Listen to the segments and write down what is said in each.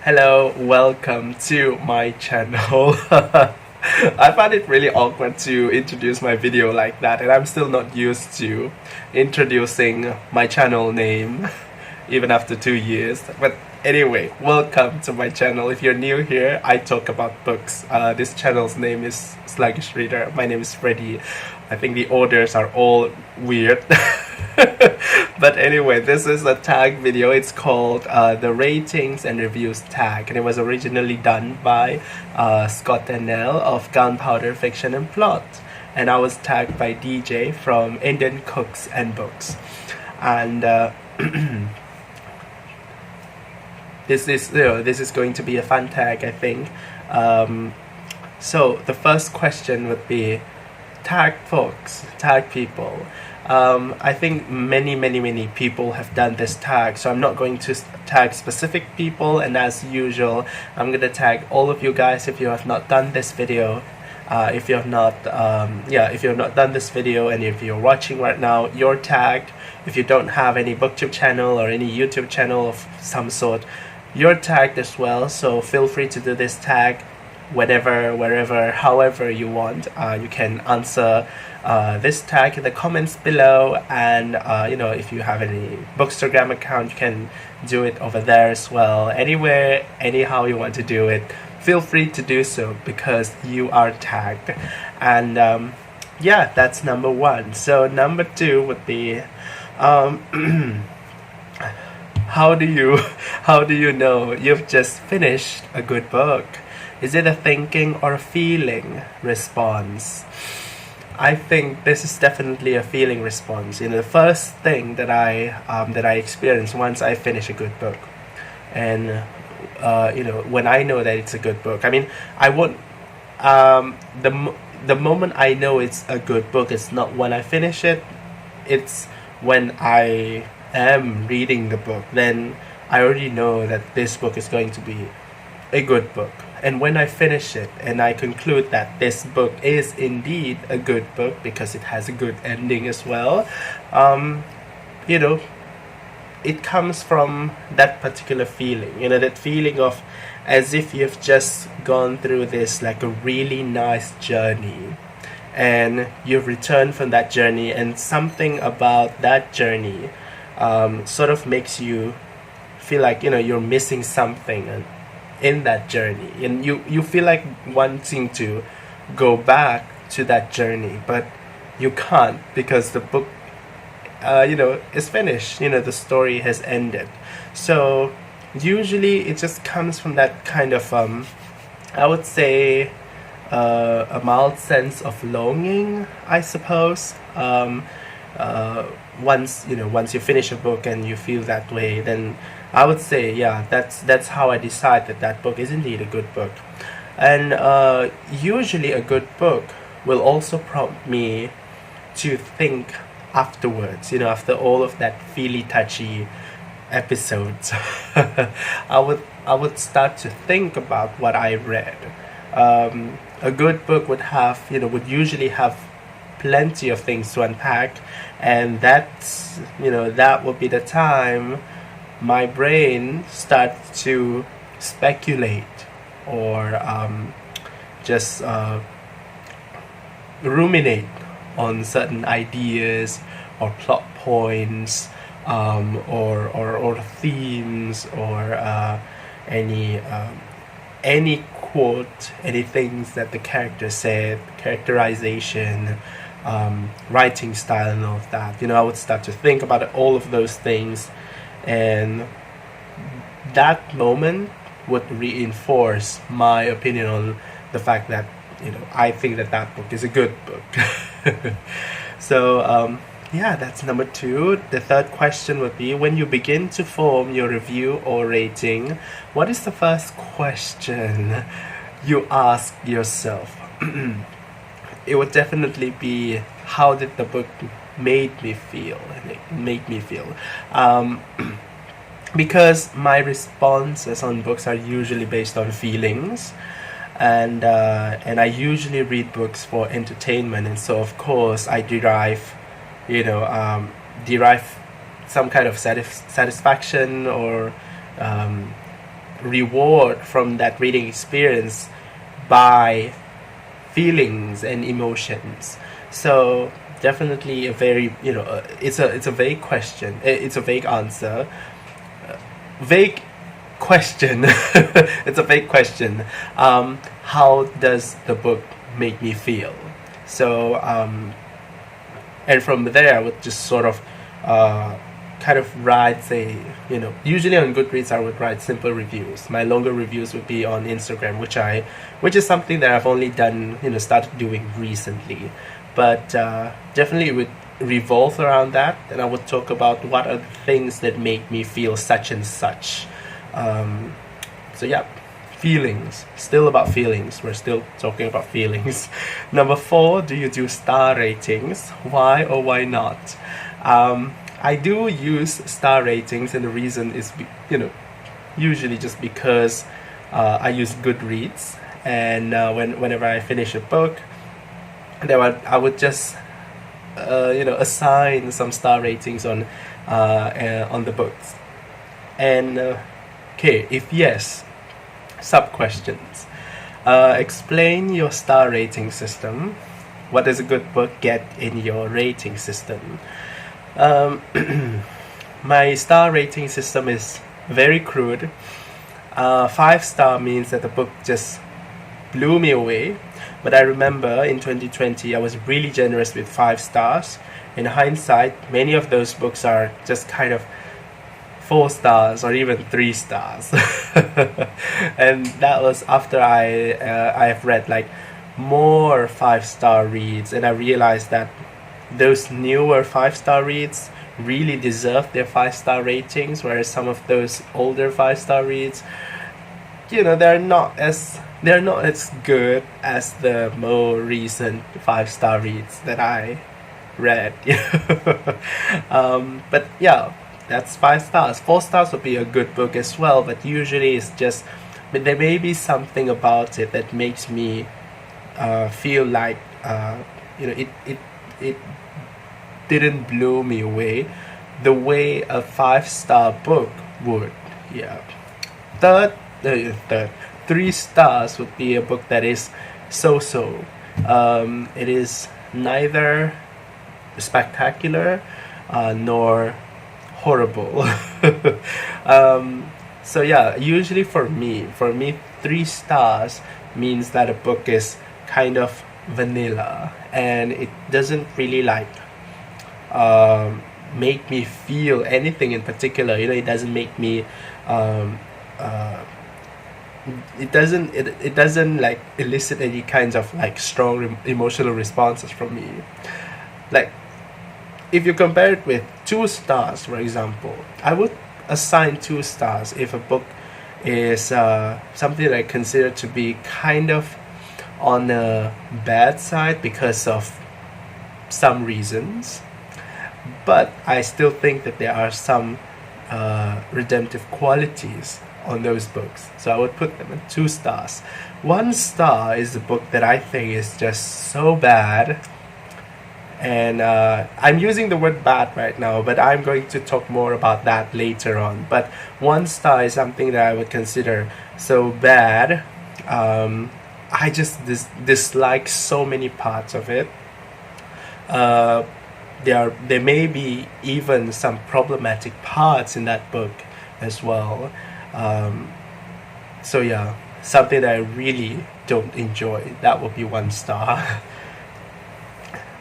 Hello, welcome to my channel. I find it really awkward to introduce my video like that, and I'm still not used to introducing my channel name even after 2 years. But anyway, welcome to my channel. If you're new here, I talk about books. This channel's name is Sluggish Reader. My name is Freddy. I think the orders are all weird. But anyway, this is a tag video. It's called the Ratings and Reviews tag, and it was originally done by Scott and Nell of Gunpowder Fiction and Plot, and I was tagged by DJ from Indian Cooks and Books. And this is going to be a fun tag, I think. So the first question would be, tag folks, tag people. I think many people have done this tag, so I'm not going to tag specific people, and as usual I'm going to tag all of you guys if you have not done this video. If you have not done this video, and if you're watching right now, you're tagged. If you don't have any booktube channel or any YouTube channel of some sort, you're tagged as well. So feel free to do this tag whenever, wherever, however you want. You can answer this tag in the comments below, and if you have any Bookstagram account, you can do it over there as well. Anywhere, anyhow you want to do it, feel free to do so because you are tagged. And yeah, that's number one. So number two would be how do you know you've just finished a good book? Is it a thinking or a feeling response? I think this is definitely a feeling response. The first thing that I experience once I finish a good book, and when I know that it's a good book. I mean, I won't. The moment I know it's a good book, it's not when I finish it. It's when I am reading the book. Then I already know that this book is going to be a good book. And when I finish it and I conclude that this book is indeed a good book because it has a good ending as well, it comes from that particular feeling, that feeling of as if you've just gone through this like a really nice journey, and you've returned from that journey, and something about that journey sort of makes you feel like you're missing something in that journey, and you feel like wanting to go back to that journey, but you can't because the book is finished. The story has ended. So usually it just comes from that kind of I would say a mild sense of longing, I suppose. Once you finish a book and you feel that way, then I would say, yeah, that's how I decide that book is indeed a good book. And usually a good book will also prompt me to think afterwards, after all of that feely touchy episodes. I would start to think about what I read. A good book would usually have plenty of things to unpack, and that would be the time my brain starts to speculate or just ruminate on certain ideas or plot points, or themes, or any quote, any things that the character said, characterization, writing style, and all of that. I would start to think about all of those things, and that moment would reinforce my opinion on the fact that I think that book is a good book. So yeah, that's number two. The third question would be, when you begin to form your review or rating, what is the first question you ask yourself? It would definitely be, how did the book make me feel? Because my responses on books are usually based on feelings, and I usually read books for entertainment, and so of course I derive some kind of satisfaction or reward from that reading experience by feelings and emotions. So definitely a very, it's a vague question. It's a vague answer. Vague question. It's a vague question. How does the book make me feel? So and from there I would just sort of kind of write, say, usually on Goodreads I would write simple reviews. My longer reviews would be on Instagram, which is something that I've only done, started doing recently. But definitely it would revolve around that, and I would talk about what are the things that make me feel such and such. So yeah, feelings. Still about feelings. We're still talking about feelings. Number 4, do you do star ratings? Why or why not? I do use star ratings, and the reason is, usually just because I use Goodreads, and whenever I finish a book, I would just assign some star ratings on the books. And okay, if yes, sub questions. Explain your star rating system. What does a good book get in your rating system? My star rating system is very crude. 5-star means that the book just blew me away. But I remember in 2020 I was really generous with 5 stars. In hindsight, many of those books are just kind of 4 stars or even 3 stars. And that was after I've read like more 5-star reads, and I realized that those newer 5-star reads really deserve their 5-star ratings, whereas some of those older 5-star reads, they're not as good as the more recent 5-star reads that I read. But yeah, that's 5 stars. 4 stars would be a good book as well, but usually it's just, but there may be something about it that makes me feel like it didn't blow me away the way a 5-star book would. Yeah. 3 stars would be a book that is so-so. It is neither spectacular nor horrible. So yeah, usually for me 3 stars means that a book is kind of vanilla, and it doesn't really make me feel anything in particular. It doesn't make me it doesn't like elicit any kinds of like strong emotional responses from me. Like, if you compare it with 2 stars, for example, I would assign 2 stars if a book is something that I consider to be kind of on the bad side because of some reasons, but I still think that there are some redemptive qualities on those books, so I would put them at 2 stars. 1 star is a book that I think is just so bad, and I'm using the word bad right now, but I'm going to talk more about that later on. But 1 star is something that I would consider so bad. I just dislike so many parts of it. There may be even some problematic parts in that book as well. So yeah, something that I really don't enjoy, that would be 1 star.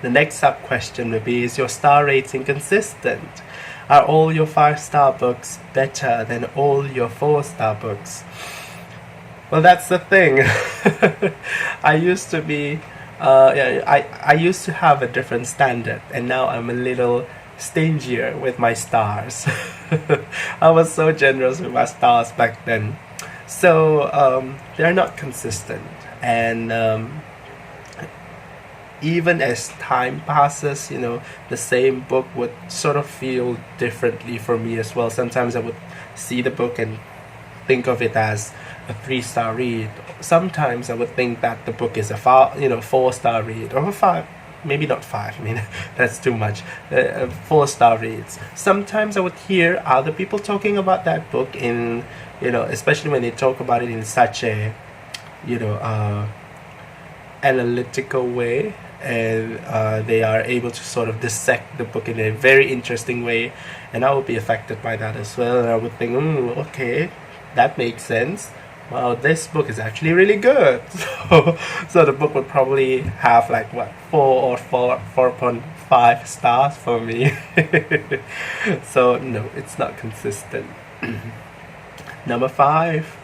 The next sub question would be, is your star rating consistent? Are all your 5-star books better than all your 4-star books? Well, that's the thing. I used to be I used to have a different standard, and now I'm a little stingier with my stars. I was so generous with my stars back then. So they're not consistent, and even as time passes, the same book would sort of feel differently for me as well. Sometimes I would see the book and think of it as a 3-star read. Sometimes I would think that the book is a 4-star read or a maybe not 5. I mean, that's too much. 4-star reads. Sometimes I would hear other people talking about that book in, especially when they talk about it in such a, analytical way, and they are able to sort of dissect the book in a very interesting way, and I would be affected by that as well, and I would think, okay, that makes sense. Wow, this book is actually really good. So the book would probably have like 4.5 stars for me. So no, it's not consistent. Number 5.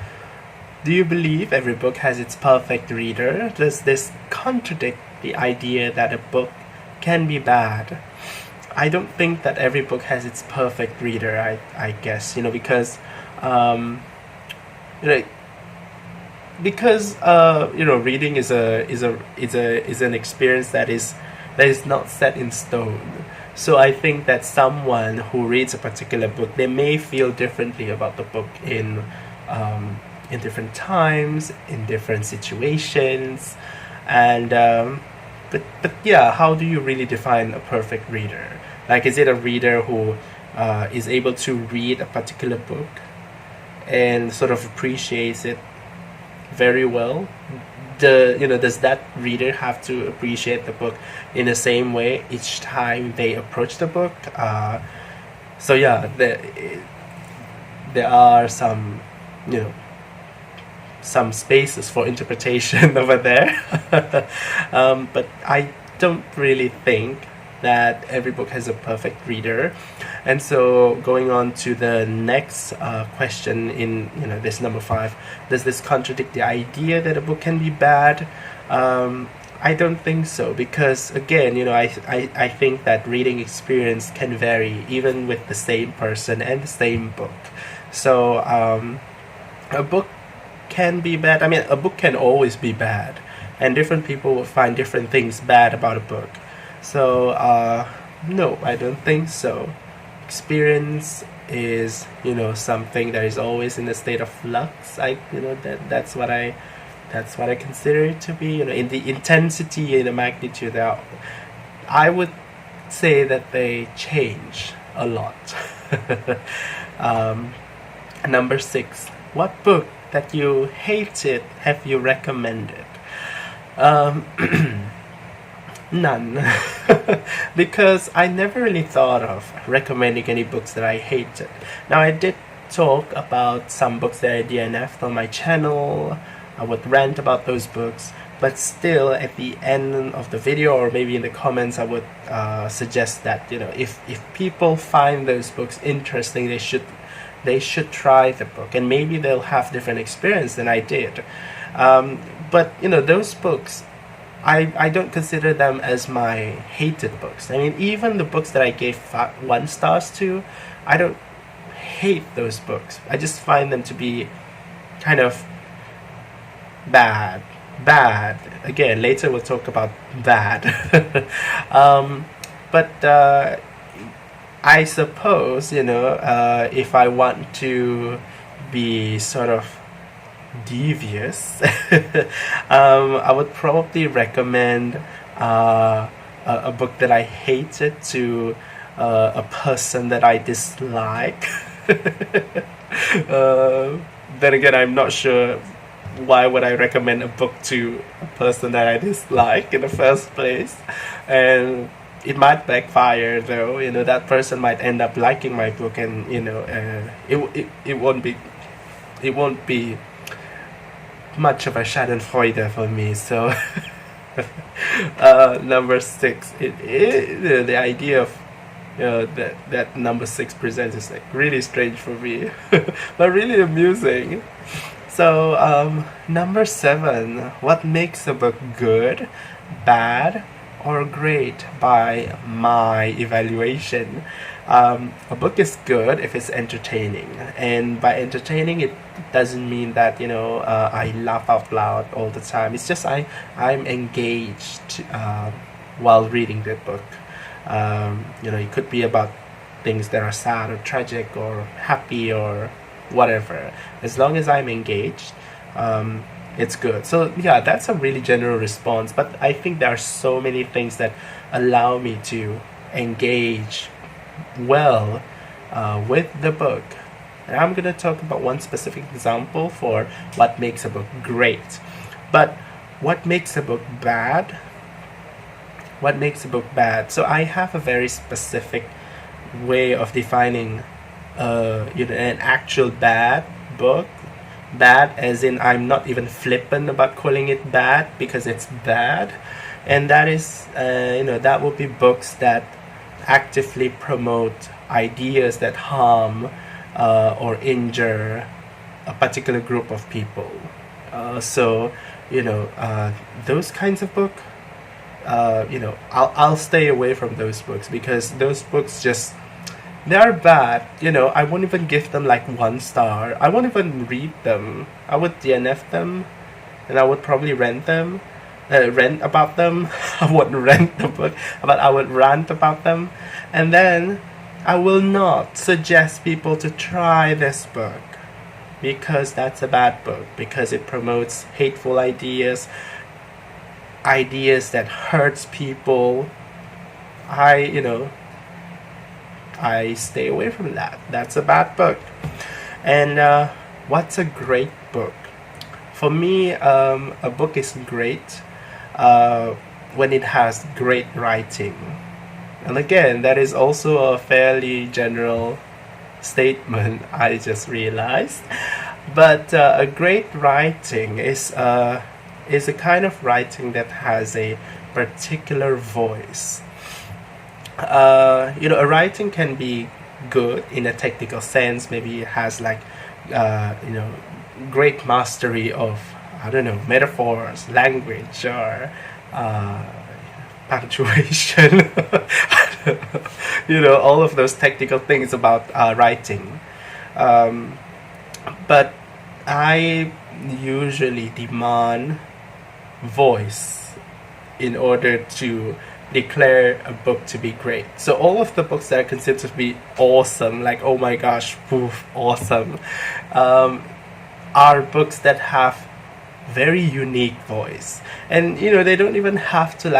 Do you believe every book has its perfect reader? Does this contradict the idea that a book can be bad? I don't think that every book has its perfect reader. I guess because reading is an experience that is not set in stone. So I think that someone who reads a particular book, they may feel differently about the book in different times, in different situations, and but yeah, how do you really define a perfect reader? Like, is it a reader who is able to read a particular book and sort of appreciates it very well? Does that reader have to appreciate the book in the same way each time they approach the book? So yeah, there are some some spaces for interpretation over there. But I don't really think that every book has a perfect reader. And so going on to the next question in this number 5, does this contradict the idea that a book can be bad? I don't think so, because again, I think that reading experience can vary even with the same person and the same book. So a book can be bad. I mean, a book can always be bad, and different people will find different things bad about a book. So no, I don't think so. Experience is something that is always in a state of flux. That's what I consider it to be. In the intensity and the magnitude, I would say that they change a lot. Number 6. What book that you hated have you recommended? None. Because I never really thought of recommending any books that I hated. Now, I did talk about some books that I DNF'd on my channel. I would rant about those books, but still at the end of the video, or maybe in the comments, I would suggest that if people find those books interesting, they should try the book, and maybe they'll have different experience than I did. But those books, I don't consider them as my hated books. I mean, even the books that I gave 1 stars to, I don't hate those books. I just find them to be kind of bad. Again, later we'll talk about bad. But I suppose, if I want to be sort of devious, I would probably recommend a book that I hated to a person that I dislike. Then again, I'm not sure why would I recommend a book to a person that I dislike in the first place, and it might backfire though. That person might end up liking my book, and it won't be much of a schadenfreude for me. So number 6, the idea of that number 6 presents is like really strange for me, but really amusing. So number 7, what makes a book good, bad, or great by my evaluation? A book is good if it's entertaining, and by entertaining, it doesn't mean that I laugh out loud all the time. It's just I'm engaged while reading the book. It could be about things that are sad or tragic or happy or whatever. As long as I'm engaged, it's good. So yeah, that's a really general response, but I think there are so many things that allow me to engage well with the book. And I'm gonna talk about one specific example for what makes a book great. But what makes a book bad? What makes a book bad? So I have a very specific way of defining an actual bad book. Bad as in I'm not even flippant about calling it bad because it's bad. And that is that would be books that actively promote ideas that harm or injure a particular group of people. So those kinds of book, I'll stay away from those books because those books just, they are bad. I won't even give them like 1 star. I won't even read them. I would DNF them, and I would probably rant about them. I wouldn't rent the book, but I would rant about them, and then I will not suggest people to try this book because that's a bad book, because it promotes hateful ideas that hurts people. I stay away from that. That's a bad book. And what's a great book? For me, a book is great when it has great writing. And again, that is also a fairly general statement, I just realized. But a great writing is a kind of writing that has a particular voice. A writing can be good in a technical sense. Maybe it has like great mastery of, I don't know, metaphors, language, or punctuation. All of those technical things about writing. But I usually demand voice in order to declare a book to be great. So all of the books that are considered to be awesome, like oh my gosh, poof, awesome, are books that have very unique voice. And they don't even have to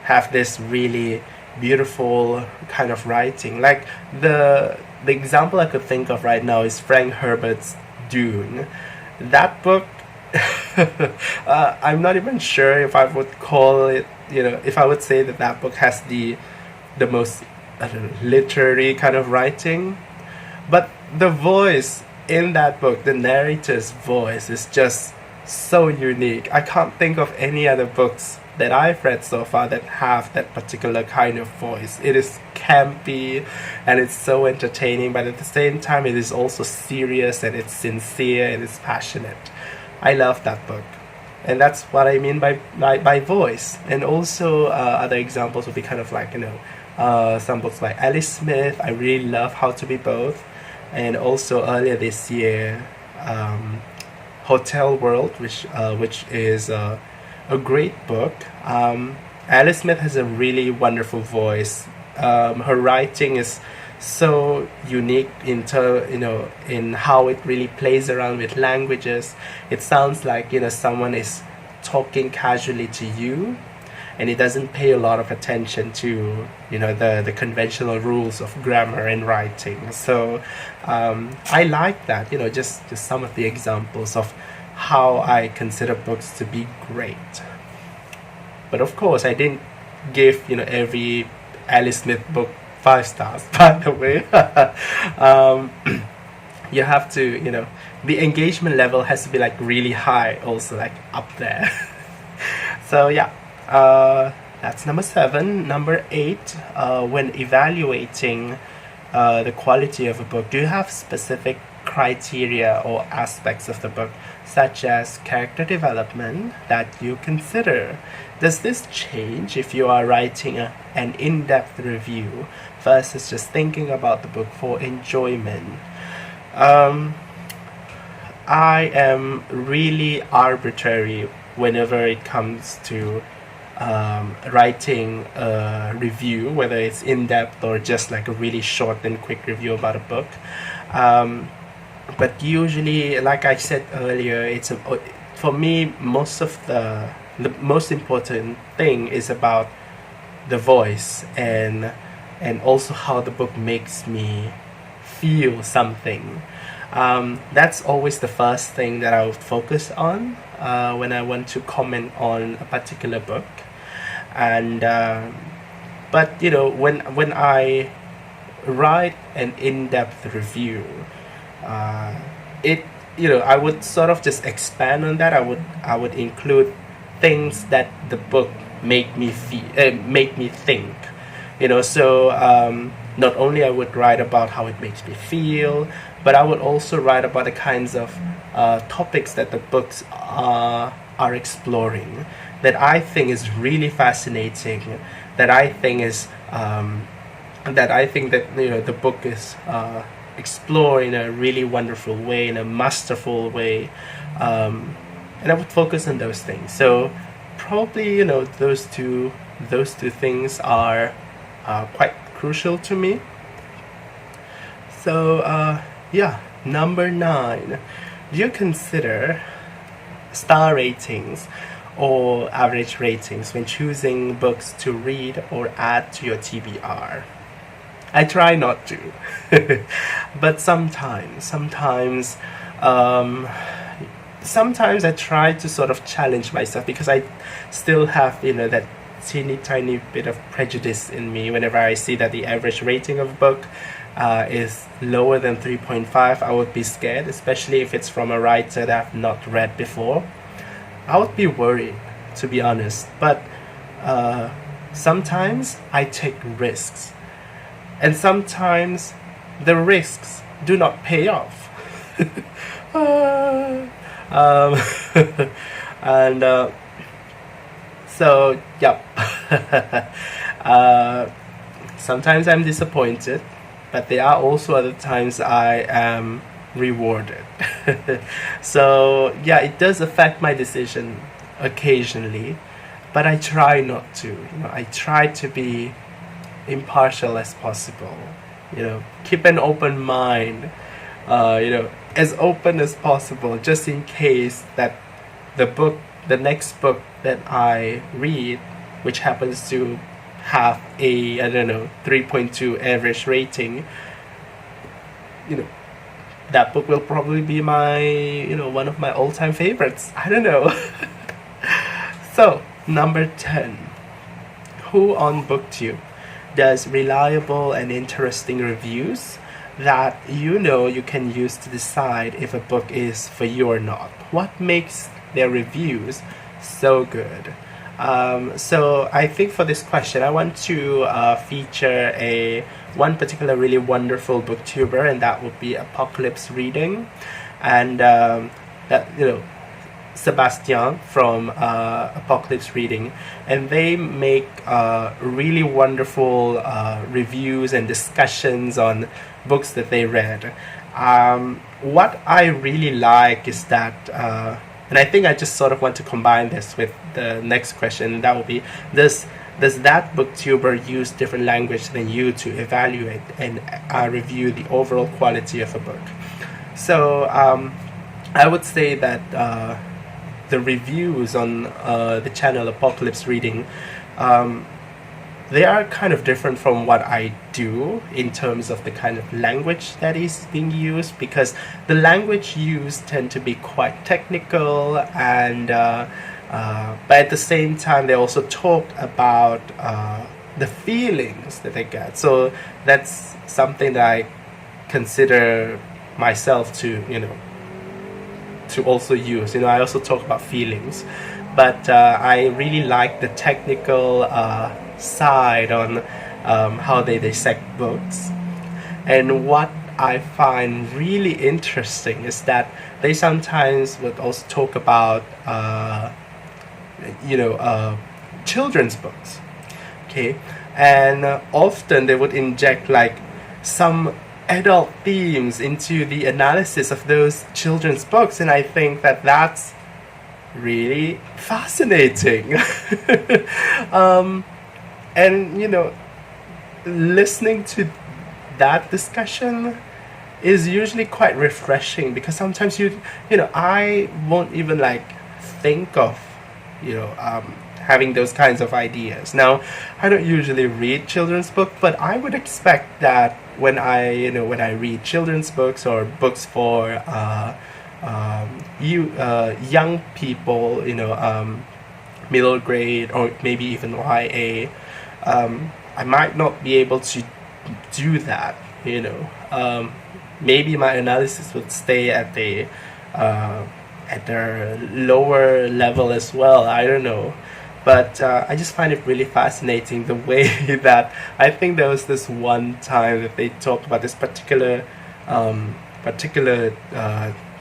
have this really beautiful kind of writing. Like the example I could think of right now is Frank Herbert's Dune. That book, I'm not even sure if I would call it, if I would say that book has the most literary kind of writing, but the voice in that book, the narrator's voice, is just so unique. I can't think of any other books that I've read so far that have that particular kind of voice. It is campy and it's so entertaining, but at the same time it is also serious and it's sincere and it's passionate. I love that book. And that's what I mean by voice. And also other examples would be kind of like, some books by Alice Smith. I really love How to Be Both. And also earlier this year, Hotel World, which is a great book. Alice Smith has a really wonderful voice. Her writing is so unique in how it really plays around with languages. It sounds like someone is talking casually to you, and it doesn't pay a lot of attention to the conventional rules of grammar and writing. So I like that, just some of the examples of how I consider books to be great. But of course I didn't give every Alice Smith book 5 stars, by the way. You have to, the engagement level has to be like really high, also like up there. So yeah, that's number 7. Number 8, when evaluating the quality of a book, do you have specific criteria or aspects of the book, such as character development, that you consider? Does this change if you are writing an in-depth review versus just thinking about the book for enjoyment? I am really arbitrary whenever it comes to writing a review, whether it's in-depth or just like a really short and quick review about a book. but usually, like I said earlier, for me, the most important thing is about the voice, and also how the book makes me feel something. That's always the first thing that I would focus on when I want to comment on a particular book. And but when I write an in-depth review, it I would sort of just expand on that. I would include things that the book make me think. So not only I would write about how it makes me feel, but I would also write about the kinds of topics that the books are exploring, that I think is really fascinating, that I think that the book is explore in a really wonderful way, in a masterful way, and I would focus on those things. So probably those two things are quite crucial to me. So number 9, do you consider star ratings or average ratings when choosing books to read or add to your TBR? I try not to, but sometimes I try to sort of challenge myself, because I still have that teeny tiny bit of prejudice in me. Whenever I see that the average rating of a book is lower than 3.5, I would be scared, especially if it's from a writer that I've not read before. I would be worried, to be honest. But sometimes I take risks, and sometimes the risks do not pay off. And so yeah. Sometimes I'm disappointed, but there are also other times I am rewarded. So yeah, it does affect my decision occasionally, but I try not to. I try to be impartial as possible. Keep an open mind. As open as possible, just in case that the next book that I read, which happens to have a 3.2 average rating, that book will probably be my one of my all-time favorites. I don't know. So number 10, who on BookTube does reliable and interesting reviews that you can use to decide if a book is for you or not? What makes their reviews so good? So I think for this question, I want to feature one particular really wonderful booktuber, and that would be Apocalypse Reading, and Sebastian from Apocalypse Reading, and they make really wonderful reviews and discussions on books that they read. What I really like is that, and I think I just sort of want to combine this with the next question, and that would be, does that booktuber use different language than you to evaluate and review the overall quality of a book? So I would say that the reviews on the channel Apocalypse Reading, they are kind of different from what I do in terms of the kind of language that is being used, because the language used tend to be quite technical, and but at the same time they also talk about the feelings that they get. So that's something that I consider myself to also use. I also talk about feelings, but I really like the technical side on how they dissect books. And what I find really interesting is that they sometimes would also talk about children's books, okay, and often they would inject like some adult themes into the analysis of those children's books, and I think that that's really fascinating. And listening to that discussion is usually quite refreshing, because sometimes I won't even like think of having those kinds of ideas. Now, I don't usually read children's books, but I would expect that when I read children's books or books for young people, middle grade or maybe even YA, I might not be able to do that. Maybe my analysis would stay at the lower level as well. I don't know. But I just find it really fascinating the way that I think there was this one time that they talked about this particular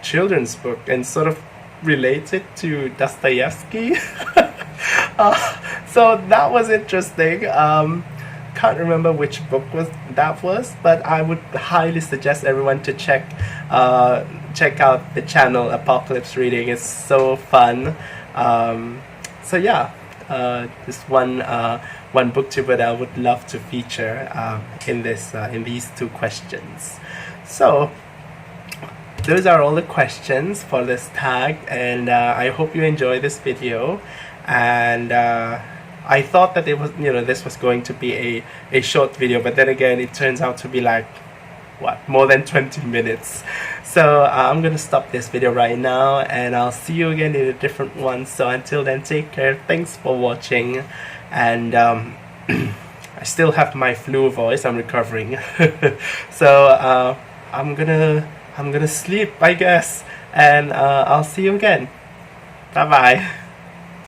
children's book and sort of related to Dostoevsky. So that was interesting. Can't remember which book that was, but I would highly suggest everyone to check out the channel Apocalypse Reading. It's so fun. So yeah. This one booktube that I would love to feature in these two questions. So those are all the questions for this tag, and I hope you enjoy this video. And I thought that this was going to be a short video, but then again it turns out to be like more than 20 minutes. So I'm gonna stop this video right now, and I'll see you again in a different one. So until then, take care. Thanks for watching. And I still have my flu voice. I'm recovering. So I'm gonna sleep, I guess, and I'll see you again. Bye bye.